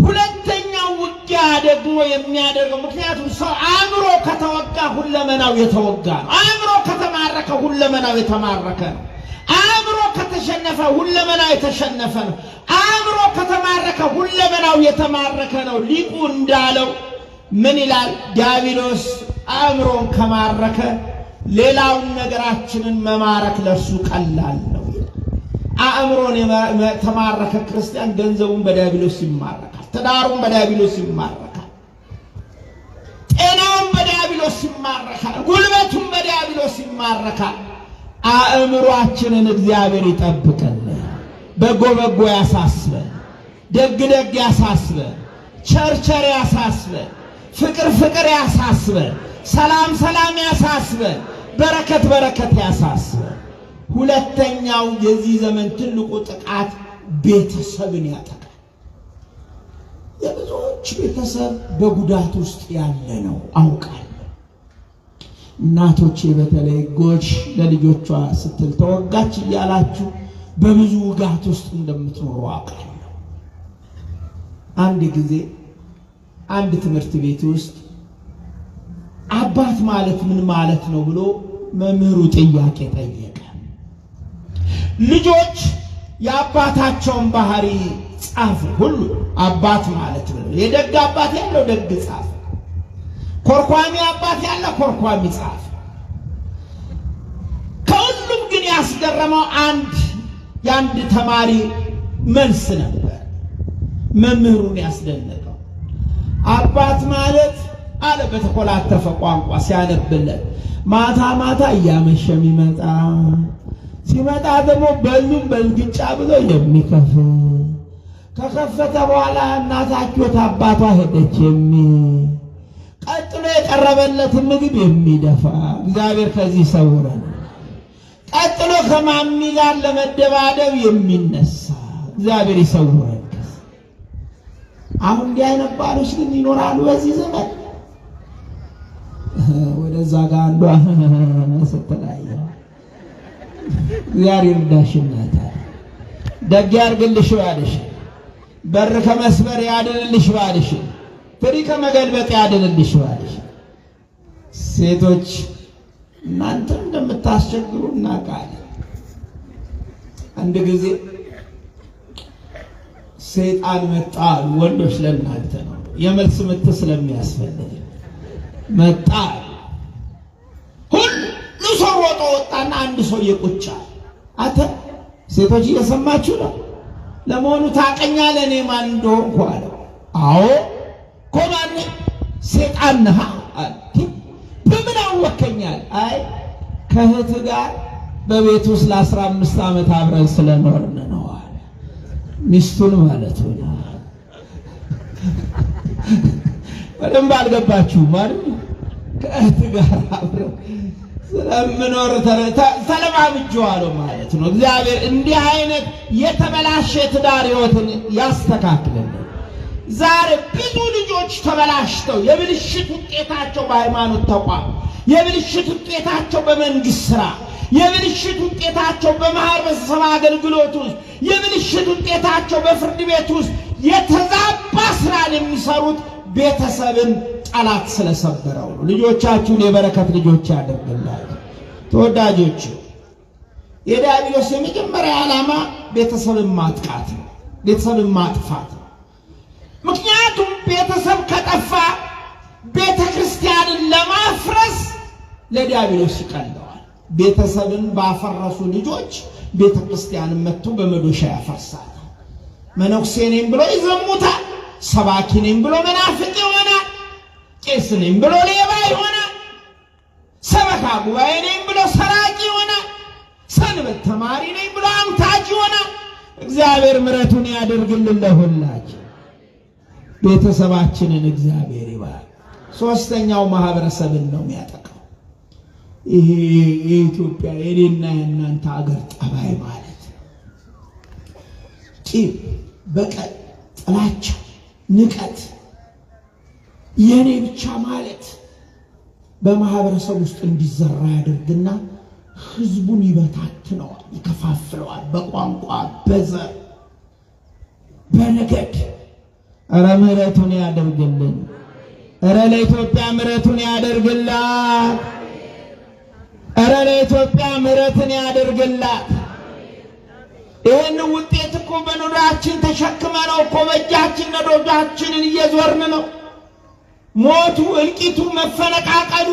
ሁለተኛው ውጊያ ደግሞ የሚያደርገው ምክንያቱም ሰው አእምሮ ከተወጋ ሁለመናው የተወጋ ነው። አእምሮ ከተማረከ ሁለመናው የተማረከ ነው። አእምሮ ከተሸነፈ ሁለመናው የተሸነፈ ነው። አእምሮ ከተማረከ ሁለመናው የተማረከ ነው። ሊቁ እንዳለው ምን ይላል? ዲያብሎስ አእምሮን ከማረከ ሌላውን ነገራችንን መማረክ ለሱ ቀላል ነው። አእምሮን ተማረከ ክርስቲያን ገንዘቡን በዲያብሎስ ይማረካል፣ ትዳሩን በዲያብሎስ ይማረካል፣ ጤናውን በዲያብሎስ ይማረካል፣ ጉልበቱን በዲያብሎስ ይማረካል። አእምሮአችንን እግዚአብሔር ይጠብቀን፣ በጎ በጎ ያሳስበን፣ ደግ ደግ ያሳስበን፣ ቸር ቸር ያሳስበን፣ ፍቅር ፍቅር ያሳስበን፣ ሰላም ሰላም ያሳስበን፣ በረከት በረከት ያሳስበን። ሁለተኛው የዚህ ዘመን ትልቁ ጥቃት ቤተሰብን ያጠቃል። የብዙዎች ቤተሰብ በጉዳት ውስጥ ያለ ነው አውቃለሁ። እናቶቼ በተለይ ጎሽ ለልጆቿ ስትል ተወጋች እያላችሁ በብዙ ውጋት ውስጥ እንደምትኖሩ አውቃለሁ። አንድ ጊዜ አንድ ትምህርት ቤት ውስጥ አባት ማለት ምን ማለት ነው ብሎ መምህሩ ጥያቄ ጠየቀ። ልጆች የአባታቸውን ባህሪ ጻፉ። ሁሉ አባት ማለት ነው። የደግ አባት ያለው ደግ ጻፈ፣ ኮርኳሚ አባት ያለው ኮርኳሚ ጻፈ። ከሁሉም ግን ያስገረመው የአንድ ተማሪ መልስ ነበር መምህሩን ያስደነቀው። አባት ማለት አለ በተኮላተፈ ቋንቋ ሲያነብለት ማታ ማታ እያመሸ የሚመጣ ሲመጣ ደግሞ በሉም በልግጫ ብሎ የሚከፍት ከከፈተ በኋላ እናታቸው አባቷ ሄደች ቀጥሎ የቀረበለትን ምግብ የሚደፋ እግዚአብሔር ከዚህ ሰውረን። ቀጥሎ ከማሚ ጋር ለመደባደብ የሚነሳ እግዚአብሔር ይሰውረን። አሁን እንዲህ አይነት ባሎች ግን ይኖራሉ በዚህ ዘመን። ወደዛ ጋር አንዷ ስትላየ እግዚአብሔር ይርዳሽ እናት፣ ደግ ያርግልሽ ባልሽ፣ በር ከመስበር ያድንልሽ ባልሽ፣ ፍሪ ከመገልበጥ ያድንልሽ ባልሽ። ሴቶች እናንተ እንደምታስቸግሩ እናውቃለን። አንድ ጊዜ ሰይጣን መጣ። ወንዶች ለእናንተ ነው የመልስ ምት ስለሚያስፈልግ መጣ። ሁሉ ሰው ሮጦ ወጣና አንድ ሰው የቁጫ አተ ሴቶች እየሰማችሁ ነው? ለመሆኑ ታውቀኛለህ እኔ ማን እንደሆንኩ አለው። አዎ እኮ ማን? ሰይጣን ነህ። በምን አወከኛል? አይ ከእህት ጋር በቤት ውስጥ ለ15 ዓመት አብረን ስለኖርን ነው አለ። ሚስቱን ማለት ነው። በደንብ አልገባችሁም ማለት ከእህት ጋር አብረን ስለምኖር ተለማምጄዋለሁ ማለት ነው። እግዚአብሔር እንዲህ አይነት የተበላሸ ትዳር ሕይወትን ያስተካክልልን። ዛሬ ብዙ ልጆች ተበላሽተው የብልሽት ውጤታቸው በሃይማኖት ተቋም፣ የብልሽት ውጤታቸው በመንግስት ስራ፣ የብልሽት ውጤታቸው በማህበረሰብ አገልግሎት ውስጥ፣ የብልሽት ውጤታቸው በፍርድ ቤት ውስጥ የተዛባ ስራን የሚሰሩት ቤተሰብን ጠላት ስለሰበረው ነው። ልጆቻችሁን የበረከት ልጆች ያደርግላችሁ። ተወዳጆች፣ የዲያብሎስ የመጀመሪያ ዓላማ ቤተሰብን ማጥቃት ነው፣ ቤተሰብን ማጥፋት ነው። ምክንያቱም ቤተሰብ ከጠፋ ቤተ ክርስቲያንን ለማፍረስ ለዲያብሎስ ይቀለዋል። ቤተሰብን ባፈረሱ ልጆች ቤተ ክርስቲያንን መጥቶ በመዶሻ ያፈርሳል። መነኩሴ ነኝ ብሎ ይዘሙታል። ሰባኪ ነኝ ብሎ መናፍቅ ይሆናል። ቄስ ነኝ ብሎ ሌባ ይሆናል። ሰበካ ጉባኤ ነኝ ብሎ ሰራቂ ይሆናል። ሰንበት ተማሪ ነኝ ብሎ አምታች ይሆናል። እግዚአብሔር ምሕረቱን ያደርግልን ለሁላችን። ቤተሰባችንን እግዚአብሔር ይባርክ። ሶስተኛው ማህበረሰብን ነው የሚያጠቃው። ይሄ የኢትዮጵያ የኔና የእናንተ አገር ጠባይ ማለት ቂም፣ በቀል፣ ጥላቻ፣ ንቀት፣ የኔ ብቻ ማለት በማህበረሰብ ውስጥ እንዲዘራ ያደርግና ህዝቡን ይበታትነዋል፣ ይከፋፍለዋል። በቋንቋ፣ በዘር፣ በነገድ። እረ ምሕረቱን ያደርግልን። እረ ለኢትዮጵያ ምሕረቱን ያደርግላት። እረ ለኢትዮጵያ ምሕረትን ያደርግላት። ይህን ውጤት እኮ በኑሯችን ተሸክመነው እኮ በእጃችን ነዶጃችንን እየዞርን ነው። ሞቱ፣ እልቂቱ፣ መፈነቃቀሉ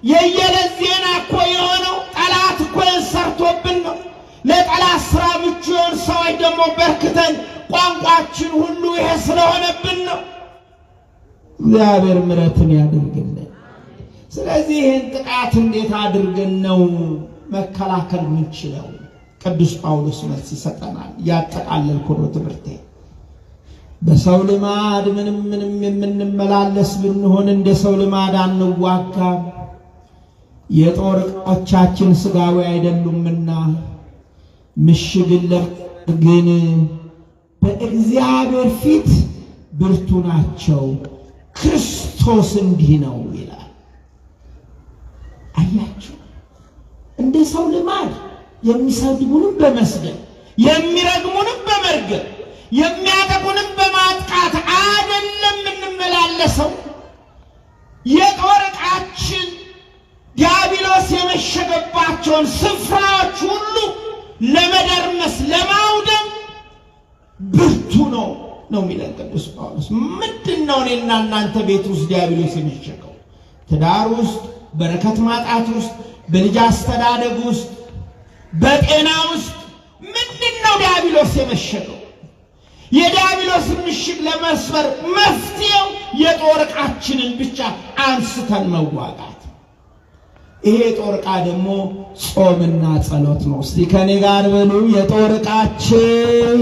የየዕለት ዜና እኮ የሆነው ጠላት እኮ ሰርቶብን ነው። ለጠላት ስራ ምቹ የሆን ሰዎች ደግሞ በርክተን ቋንቋችን ሁሉ ይሄ ስለሆነብን ነው። እግዚአብሔር ምሕረትን ያድርግልን። ስለዚህ ይህን ጥቃት እንዴት አድርገን ነው መከላከል የምንችለው? ቅዱስ ጳውሎስ መልስ ይሰጠናል። ያጠቃለልኩ ነው ትምህርቴ። በሰው ልማድ ምንም የምንመላለስ ብንሆን እንደ ሰው ልማድ አንዋጋም። የጦር ዕቃዎቻችን ሥጋዊ አይደሉምና ምሽግን ግን በእግዚአብሔር ፊት ብርቱ ናቸው። ክርስቶስ እንዲህ ነው ይላል። አያችሁ፣ እንደ ሰው ልማድ የሚሰድቡንም በመስደብ የሚረግሙንም በመርገም የሚያጠቁንም በማጥቃት አይደለም የምንመላለሰው። የጦር ዕቃችን ዲያብሎስ የመሸገባቸውን ስፍራዎች ሁሉ ለመደርመስ ለማውደም ብርቱ ነው የሚለን ቅዱስ ጳውሎስ። ምንድነው እኔና እናንተ ቤት ውስጥ ዲያብሎስ የሚሸገው? ትዳር ውስጥ፣ በረከት ማጣት ውስጥ፣ በልጅ አስተዳደግ ውስጥ፣ በጤና ውስጥ ምንድነው ዲያብሎስ የመሸገው? የዲያብሎስን ምሽግ ለመስበር መፍትሄው የጦር ዕቃችንን ብቻ አንስተን መዋጋት። ይሄ የጦር ዕቃ ደግሞ ጾምና ጸሎት ነው። እስቲ ከኔ ጋር በሉ፣ የጦር ዕቃችን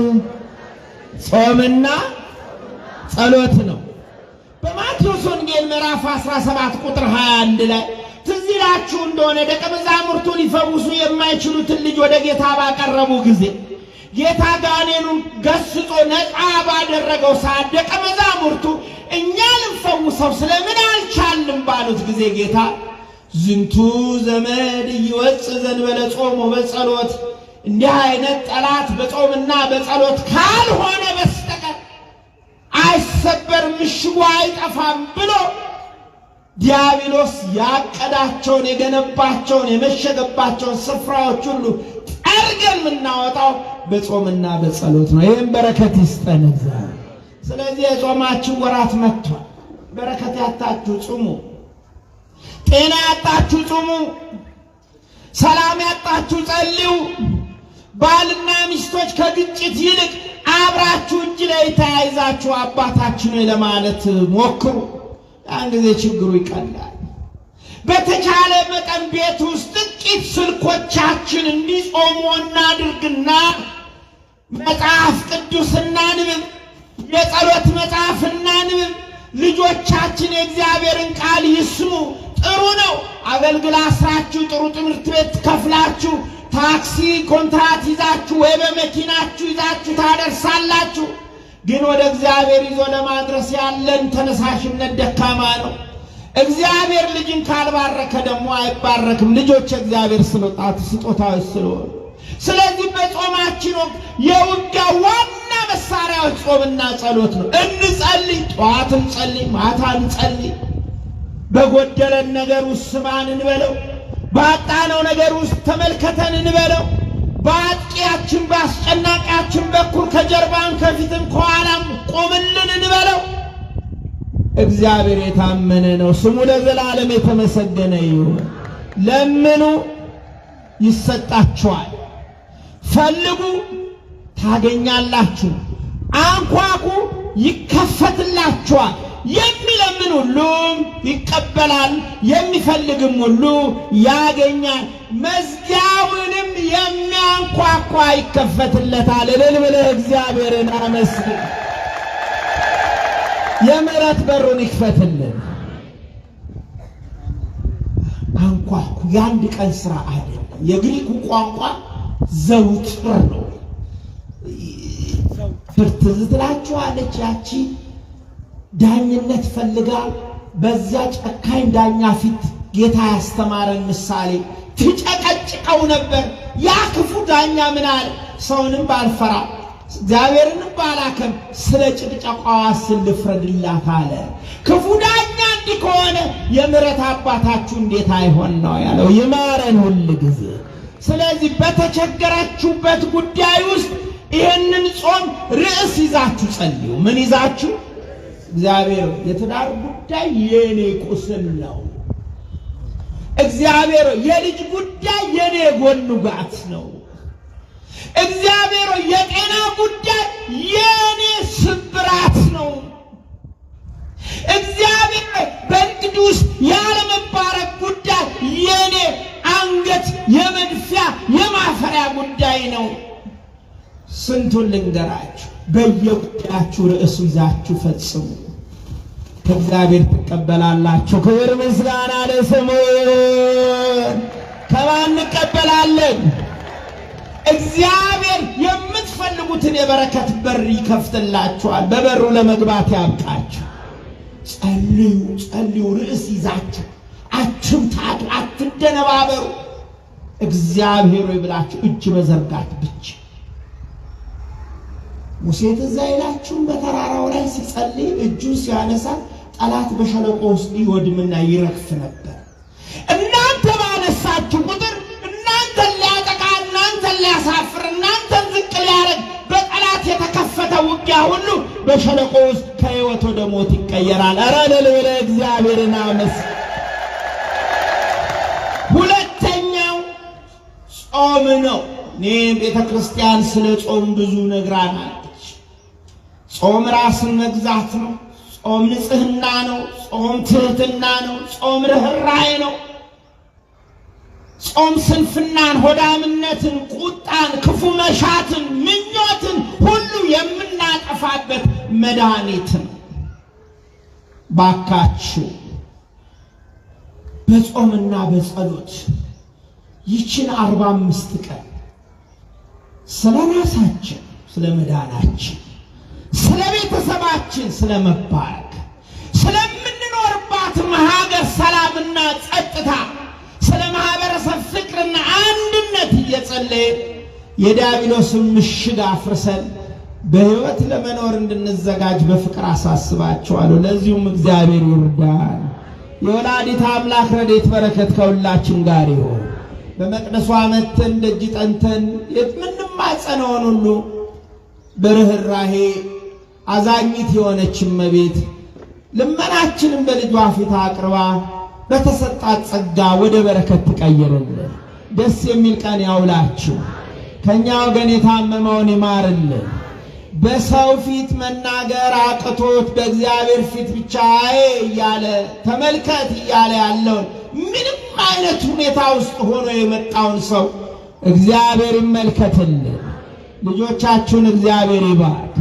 ጾምና ጸሎት ነው። በማቴዎስ ወንጌል ምዕራፍ 17 ቁጥር 21 ላይ ትዝ ይላችሁ እንደሆነ ደቀ መዛሙርቱ ሊፈውሱ የማይችሉትን ልጅ ወደ ጌታ ባቀረቡ ጊዜ ጌታ ጋኔኑን ገስጾ ነፃ ባደረገው ሰዓት ደቀ መዛሙርቱ እኛ ልንፈውሰው ስለምን አልቻልንም ባሉት ጊዜ ጌታ ዝንቱ ዘመድ ይወጽእ ዘእንበለ ጾም ወበጸሎት፣ እንዲህ አይነት ጠላት በጾምና በጸሎት ካልሆነ በስተቀር አይሰበርም፣ ምሽጉ አይጠፋም ብሎ ዲያብሎስ ያቀዳቸውን የገነባቸውን የመሸገባቸውን ስፍራዎች ሁሉ ጠርገን የምናወጣው በጾምና በጸሎት ነው። ይህም በረከት ይስጠን እግዚአብሔር። ስለዚህ የጾማችሁ ወራት መጥቷል። በረከት ያጣችሁ ጹሙ፣ ጤና ያጣችሁ ጹሙ፣ ሰላም ያጣችሁ ጸልዩ። ባልና ሚስቶች ከግጭት ይልቅ አብራችሁ እጅ ላይ ተያይዛችሁ አባታችን ሆይ ለማለት ሞክሩ። ያን ጊዜ ችግሩ ይቀላል። በተቻለ መጠን ቤት ውስጥ ጥቂት ስልኮቻችን እንዲጾሙ እናድርግና መጽሐፍ ቅዱስ እናንብብ፣ የጸሎት መጽሐፍ እናንብብ። ልጆቻችን የእግዚአብሔርን ቃል ይስሙ። ጥሩ ነው። አገልግላ ስራችሁ ጥሩ ትምህርት ቤት ከፍላችሁ ታክሲ ኮንትራት ይዛችሁ ወይ በመኪናችሁ ይዛችሁ ታደርሳላችሁ። ግን ወደ እግዚአብሔር ይዞ ለማድረስ ያለን ተነሳሽነት ደካማ ነው። እግዚአብሔር ልጅን ካልባረከ ደግሞ አይባረክም። ልጆች እግዚአብሔር ስጦታዎች ስለሆኑ፣ ስለዚህ በጾማችን ወቅት የውጊያ ዋና መሳሪያዎች ጾምና ጸሎት ነው። እንጸልይ፣ ጠዋት እንጸልይ፣ ማታ እንጸልይ። በጎደለን ነገር ውስጥ ስማን እንበለው፣ ባጣነው ነገር ውስጥ ተመልከተን እንበለው። በአጥቂያችን በአስጨናቂያችን በኩል ከጀርባም ከፊትም ከኋላም ቆምልን እንበለው። እግዚአብሔር የታመነ ነው። ስሙ ለዘላለም የተመሰገነ ይሁን። ለምኑ ይሰጣችኋል፣ ፈልጉ ታገኛላችሁ፣ አንኳኩ ይከፈትላችኋል። የሚለምን ሁሉ ይቀበላል፣ የሚፈልግም ሁሉ ያገኛል፣ መዝጊያውንም የሚያንኳኳ ይከፈትለታል። እልል ብለህ እግዚአብሔርን አመስግን። የምሕረት በሩን ይክፈትልን። አንኳኩ የአንድ ቀን ስራ አይደለም። የግሪኩ ቋንቋ ዘውትር ነው። ትዝ ትላችኋለች ያቺ ዳኝነት ፈልጋ በዚያ ጨካኝ ዳኛ ፊት ጌታ ያስተማረን ምሳሌ ትጨቀጭቀው ነበር። ያ ክፉ ዳኛ ምን አለ? ሰውንም ባልፈራ እግዚአብሔርን ባላከም ስለ ጭቅጨቃዋ ልፍረድላት አለ። ክፉ ዳኛ እንዲህ ከሆነ የምሕረት አባታችሁ እንዴት አይሆን ነው ያለው። ይማረን ሁል ጊዜ። ስለዚህ በተቸገራችሁበት ጉዳይ ውስጥ ይህንን ጾም ርዕስ ይዛችሁ ጸልዩ። ምን ይዛችሁ? እግዚአብሔር የትዳር ጉዳይ የኔ ቁስል ነው። እግዚአብሔር የልጅ ጉዳይ የኔ ጎን ጋት ነው። እግዚአብሔር የጤና ጉዳይ የኔ ስብራት ነው። እግዚአብሔር በእንግዲህ ያለመባረክ ጉዳይ የኔ አንገት የመድፊያ የማፈሪያ ጉዳይ ነው። ስንቱን ልንገራችሁ? በየጉዳያችሁ ርዕስ ይዛችሁ ፈጽሙ። ከእግዚአብሔር ትቀበላላችሁ። ክብር ምስጋና ለስሙ። ከማን እንቀበላለን? እግዚአብሔር የምትፈልጉትን የበረከት በር ይከፍትላችኋል። በበሩ ለመግባት ያብቃችሁ። ጸልዩ፣ ጸልዩ። ርዕስ ይዛችሁ አትምታቱ፣ አትደነባበሩ። እግዚአብሔር ሆይ ብላችሁ እጅ መዘርጋት ብቻ። ሙሴ ትዝ አይላችሁም? በተራራው ላይ ሲጸልይ እጁን ሲያነሳ ጠላት በሸለቆ ውስጥ ይወድምና ይረግፍ ነበር። እናንተ ባነሳችሁ ቁጥር እናንተን ሊያጠቃ፣ እናንተን ሊያሳፍር፣ እናንተን ዝቅ ሊያደርግ በጠላት የተከፈተ ውጊያ ሁሉ በሸለቆ ውስጥ ከሕይወት ወደ ሞት ይቀየራል። ኧረ ለልበለ እግዚአብሔርን አመስግኑ። ሁለተኛው ጾም ነው። እኔ ቤተ ክርስቲያን ስለ ጾም ብዙ ነግራናለች። ጾም ራስን መግዛት ነው። ጾም ንጽህና ነው። ጾም ትህትና ነው። ጾም ርኅራኄ ነው። ጾም ስንፍናን፣ ሆዳምነትን፣ ቁጣን፣ ክፉ መሻትን፣ ምኞትን ሁሉ የምናጠፋበት መድኃኒት ነው። ባካችሁ በጾምና በጸሎት ይችን 45 ቀን ስለ ራሳችን፣ ስለ መዳናችን፣ ስለ ቤተሰባችን፣ ስለ መባረክ፣ ስለምንኖርባት ሀገር ሰላምና ጸጥታ፣ ስለ ማህበረሰብ ፍቅርና አንድነት እየጸለይን የዲያብሎስን ምሽግ አፍርሰን በሕይወት ለመኖር እንድንዘጋጅ በፍቅር አሳስባችኋለሁ። ለዚሁም እግዚአብሔር ይርዳን። የወላዲተ አምላክ ረድኤት በረከት ከሁላችን ጋር ይሁን። በመቅደሷ መተን ደጅ ጠንተን የምንማጸነውን ሁሉ በርኅራኄ አዛኝት የሆነች እመቤት ልመናችንን በልጇ ፊት አቅርባ በተሰጣት ጸጋ ወደ በረከት ትቀይርልን። ደስ የሚል ቀን ያውላችሁ። ከኛ ወገን የታመመውን ይማርልን። በሰው ፊት መናገር አቅቶት በእግዚአብሔር ፊት ብቻ እያለ ተመልከት እያለ ያለውን ምንም አይነት ሁኔታ ውስጥ ሆኖ የመጣውን ሰው እግዚአብሔር ይመልከትልን። ልጆቻችሁን እግዚአብሔር ይባርክ።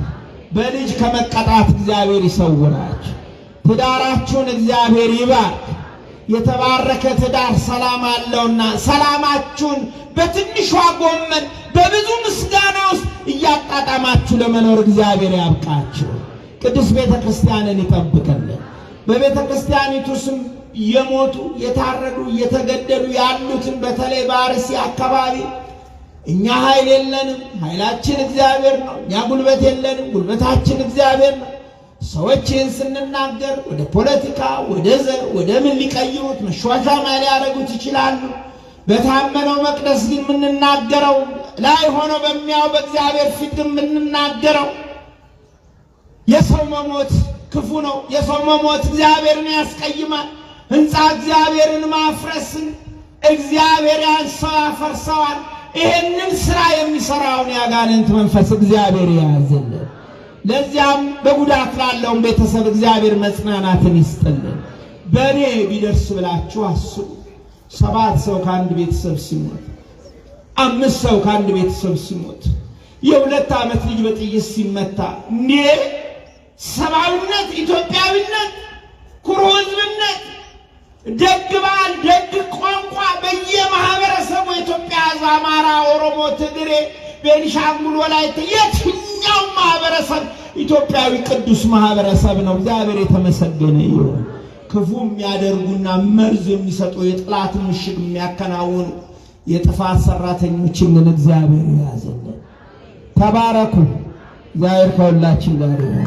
በልጅ ከመቀጣት እግዚአብሔር ይሰውራችሁ። ትዳራችሁን እግዚአብሔር ይባርክ። የተባረከ ትዳር ሰላም አለውና ሰላማችሁን በትንሿ ጎመን በብዙ ምስጋና ውስጥ እያጣጣማችሁ ለመኖር እግዚአብሔር ያብቃችሁ። ቅዱስ ቤተ ክርስቲያንን ይጠብቅልን። በቤተ ክርስቲያኒቱ ስም የሞቱ የታረዱ የተገደሉ ያሉትን በተለይ በአርሲ አካባቢ እኛ ኃይል የለንም፣ ኃይላችን እግዚአብሔር ነው። እኛ ጉልበት የለንም፣ ጉልበታችን እግዚአብሔር ነው። ሰዎች ይህን ስንናገር ወደ ፖለቲካ፣ ወደ ዘር፣ ወደ ምን ሊቀይሩት መሿሿማ ሊያደርጉት ይችላሉ። በታመነው መቅደስ ግን የምንናገረው ላይ ሆኖ በሚያው በእግዚአብሔር ፊት የምንናገረው የሰው መሞት ክፉ ነው። የሰው መሞት እግዚአብሔርን ያስቀይማል። ሕንፃ እግዚአብሔርን ማፍረስን እግዚአብሔር ያንሰው ያፈርሰዋል። ይህንን ስራ የሚሰራውን ያጋንንት መንፈስ እግዚአብሔር ያዝልን። ለዚያም በጉዳት ላለውን ቤተሰብ እግዚአብሔር መጽናናትን ይስጥልን። በእኔ ቢደርስ ብላችሁ አስቡ። 7 ሰው ከአንድ ቤተሰብ ሲሞት፣ 5 ሰው ከአንድ ቤተሰብ ሲሞት፣ የ2 ዓመት ልጅ በጥይት ሲመታ እንዴ! ሰብአዊነት፣ ኢትዮጵያዊነት፣ ኩሩ ሕዝብነት፣ ደግ ባህል፣ ደግ ቋንቋ በየማህበረሰቡ ኢትዮጵያ ሕዝብ አማራ፣ ኦሮሞ፣ ትግሬ፣ ቤኒሻንጉል፣ ወላይታ የትኛው ማህበረሰብ ኢትዮጵያዊ ቅዱስ ማህበረሰብ ነው። እግዚአብሔር የተመሰገነ ይሁን። ክፉ የሚያደርጉና መርዝ የሚሰጡ የጥላት ምሽግ የሚያከናውኑ የጥፋት ሰራተኞችን ግን እግዚአብሔር ያዘልን። ተባረኩ። እግዚአብሔር ከሁላችን ጋር ይሁን።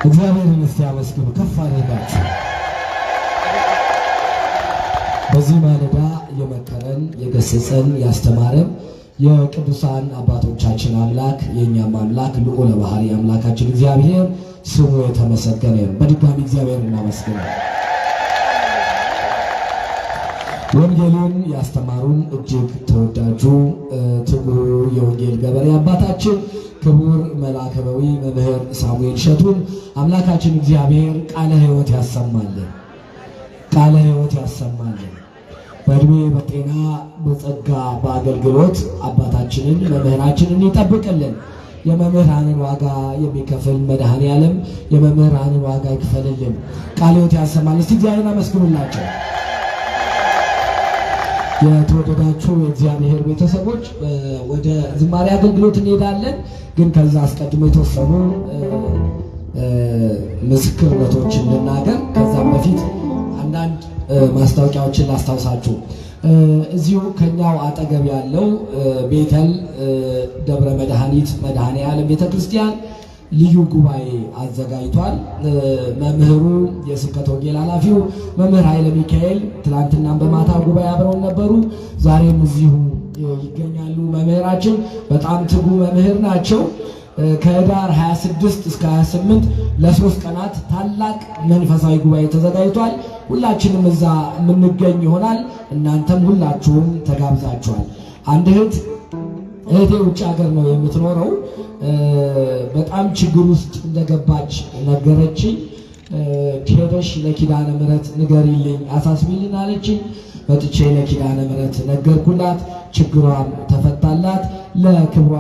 እግዚአብሔርን እስቲ አመስግኑ፣ ከፍ አድርጋችሁ። በዚህ ማለዳ የመከረን የገሰጸን ያስተማረን የቅዱሳን አባቶቻችን አምላክ የእኛም አምላክ ልዑለ ባሕሪ አምላካችን እግዚአብሔር ስሙ የተመሰገነ ይሁን። በድጋሚ እግዚአብሔር እናመስግነው። ወንጌልን ያስተማሩን እጅግ ተወዳጁ ትጉ የወንጌል ገበሬ አባታችን ክቡር መልአከ-መዊ መምህር ሳሙኤል እሸቱን አምላካችን እግዚአብሔር ቃለ ሕይወት ያሰማልን፣ ቃለ ሕይወት ያሰማልን። በእድሜ በጤና በጸጋ በአገልግሎት አባታችንን መምህራችንን ይጠብቅልን። የመምህራንን ዋጋ የሚከፍል መድኃኔ ዓለም የመምህራንን ዋጋ ይክፈልልን። ቃለ ሕይወት ያሰማልን። እስቲ እግዚአብሔርን አመስግኑላቸው። የተወደዳችሁ የእግዚአብሔር ቤተሰቦች ወደ ዝማሬ አገልግሎት እንሄዳለን። ግን ከዛ አስቀድሞ የተወሰኑ ምስክርነቶችን ልናገር። ከዛም በፊት አንዳንድ ማስታወቂያዎችን ላስታውሳችሁ። እዚሁ ከኛው አጠገብ ያለው ቤተል ደብረ መድኃኒት መድኃኔ ዓለም ቤተክርስቲያን ልዩ ጉባኤ አዘጋጅቷል። መምህሩ የስብከተ ወንጌል ኃላፊው መምህር ኃይለ ሚካኤል ትላንትናም በማታ ጉባኤ አብረውን ነበሩ። ዛሬም እዚሁ ይገኛሉ። መምህራችን በጣም ትጉ መምህር ናቸው። ከህዳር 26 እስከ 28 ለ3 ቀናት ታላቅ መንፈሳዊ ጉባኤ ተዘጋጅቷል። ሁላችንም እዛ የምንገኝ ይሆናል። እናንተም ሁላችሁም ተጋብዛችኋል። አንድ እህቴ ውጭ ሀገር ነው የምትኖረው። በጣም ችግር ውስጥ እንደገባች ነገረችኝ። ሄደሽ ለኪዳነ ምሕረት ንገሪልኝ አሳስቢልኝ አለችኝ። መጥቼ ለኪዳነ ምሕረት ነገርኩላት። ችግሯም ተፈታላት። ለክብሯ